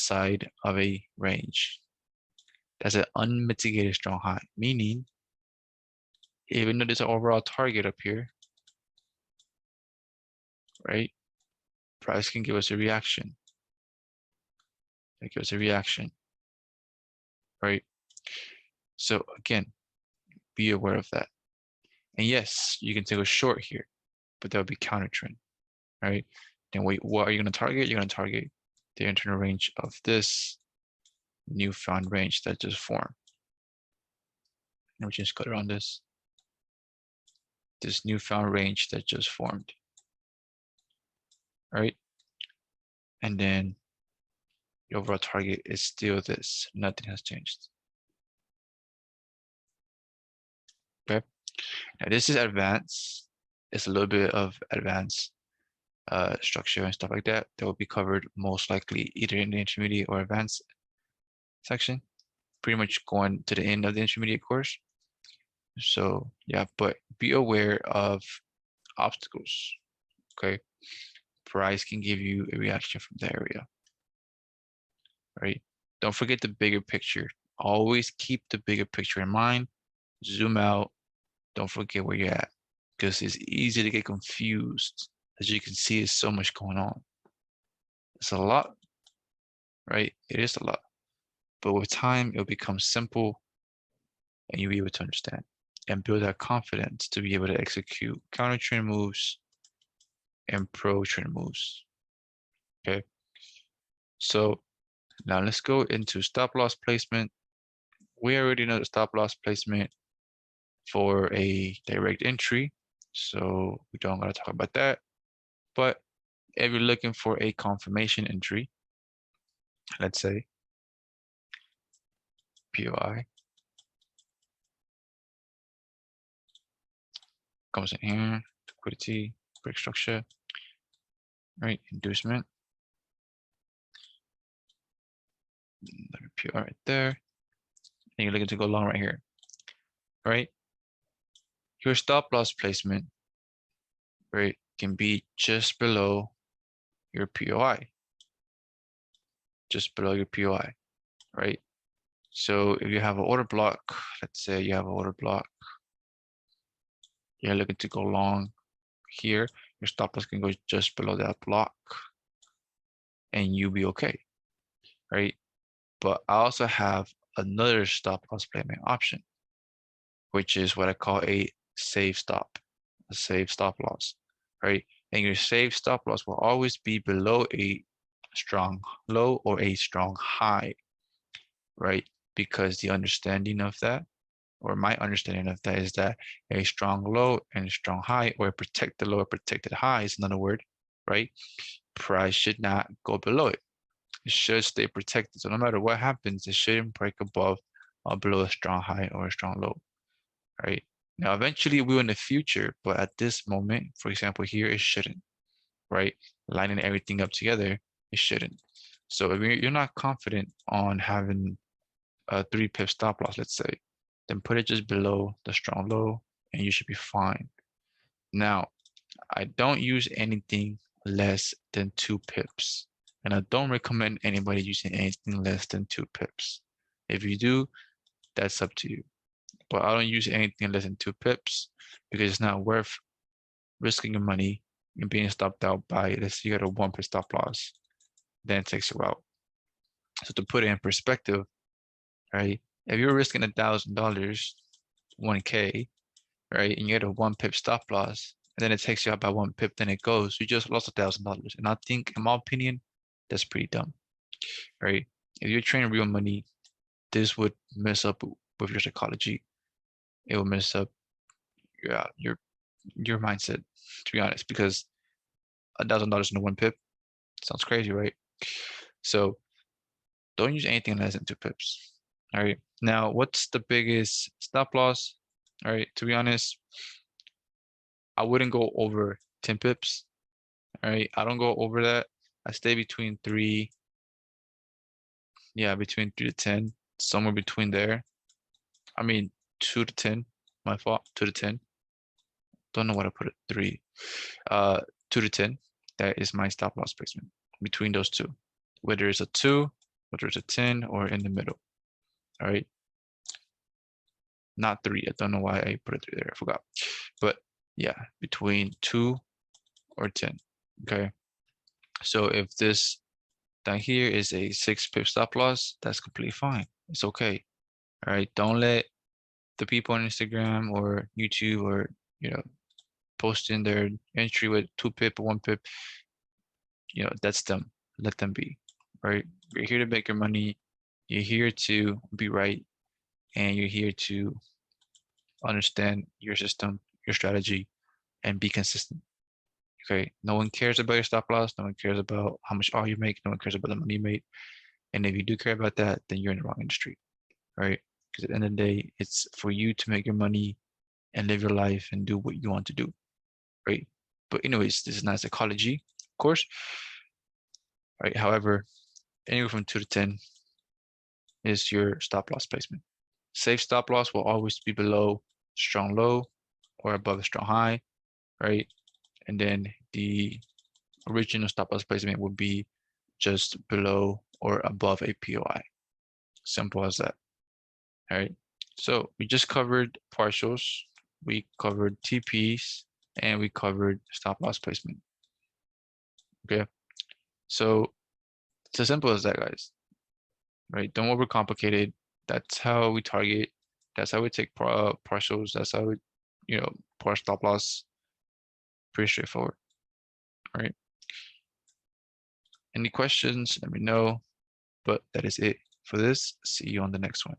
side of a range. That's an unmitigated strong high, meaning even though there's an overall target up here, right? Price can give us a reaction. It gives a reaction, right? So again, be aware of that. And yes, you can take a short here, but that would be counter trend, right? Then wait, what are you going to target? You're going to target the internal range of this newfound range that just formed. And we just color on this newfound range that just formed, right? And then the overall target is still this. Nothing has changed. Okay. Now this is advanced. It's a little bit of advanced structure and stuff like that. That will be covered most likely either in the intermediate or advanced section. Pretty much going to the end of the intermediate course. So yeah, but be aware of obstacles. Okay. Price can give you a reaction from the area. Right? Don't forget the bigger picture. Always keep the bigger picture in mind. Zoom out. Don't forget where you're at, because it's easy to get confused. As you can see, there's so much going on. It's a lot, right? It is a lot. But with time, it'll become simple and you'll be able to understand and build that confidence to be able to execute counter trend moves and pro trend moves. Okay. So now let's go into stop loss placement. We already know the stop loss placement for a direct entry, so we don't gotta talk about that. But if you're looking for a confirmation entry, let's say POI comes in here, liquidity, break structure, right? Inducement, POI right there, and you're looking to go long right here, right? Your stop loss placement, right, can be just below your POI, just below your POI, right? So if you have an order block, let's say you have an order block, you're looking to go long here, your stop loss can go just below that block and you'll be okay, right? But I also have another stop loss placement option, which is what I call a safe stop, a safe stop loss, right? And your safe stop loss will always be below a strong low or a strong high, right? Because the understanding of that, or my understanding of that, is that a strong low and a strong high, or a protected low or protected high is another word, right? Price should not go below it. It should stay protected. So no matter what happens, it shouldn't break above or below a strong high or a strong low, right? Now, eventually we will in the future, but at this moment, for example, here, it shouldn't, right? Lining everything up together, it shouldn't. So if you're not confident on having a 3 pip stop loss, let's say, then put it just below the strong low and you should be fine. Now, I don't use anything less than 2 pips. And I don't recommend anybody using anything less than 2 pips. If you do, that's up to you. But I don't use anything less than 2 pips because it's not worth risking your money and being stopped out by, let's say you got a 1 pip stop loss, then it takes you out. So to put it in perspective, right? If you're risking $1,000, 1K, right, and you get a 1 pip stop loss, and then it takes you out by 1 pip, then it goes, you just lost $1,000. And I think, in my opinion, that's pretty dumb, right? If you're trading real money, this would mess up with your psychology. It will mess up your mindset, to be honest, because $1,000 in a 1 pip sounds crazy, right? So don't use anything less than 2 pips. All right. Now, what's the biggest stop loss? All right. To be honest, I wouldn't go over 10 pips. All right. I don't go over that. I stay between 3. Yeah, between 3 to 10, somewhere between there. I mean, 2 to 10. My fault. 2 to 10. Don't know what I put it. 3. 2 to 10. That is my stop loss placement between those two. Whether it's a 2 whether it's a 10 or in the middle. All right. Not 3. I don't know why I put a 3 there. I forgot. But yeah, between 2 or 10. Okay. So if this down here is a 6 pip stop loss, that's completely fine. It's okay. All right. Don't let the people on Instagram or YouTube or, posting their entry with 2 pip or 1 pip, that's them. Let them be. Right. You're here to make your money. You're here to be right. And you're here to understand your system, your strategy, and be consistent. Okay. No one cares about your stop loss. No one cares about how much R you make. No one cares about the money you made. And if you do care about that, then you're in the wrong industry. Right. Because at the end of the day, it's for you to make your money and live your life and do what you want to do. Right. But anyways, this is not psychology, of course. Right. However, anywhere from 2 to 10 is your stop loss placement. Safe stop loss will always be below strong low or above a strong high, right? And then the original stop loss placement would be just below or above a POI. Simple as that. All right. So we just covered partials, we covered TPs, and we covered stop loss placement. Okay. So it's as simple as that, guys. Right? Don't overcomplicate it. That's how we target. That's how we take partials. That's how we, par stop loss. Pretty straightforward. All right. Any questions? Let me know. But that is it for this. See you on the next one.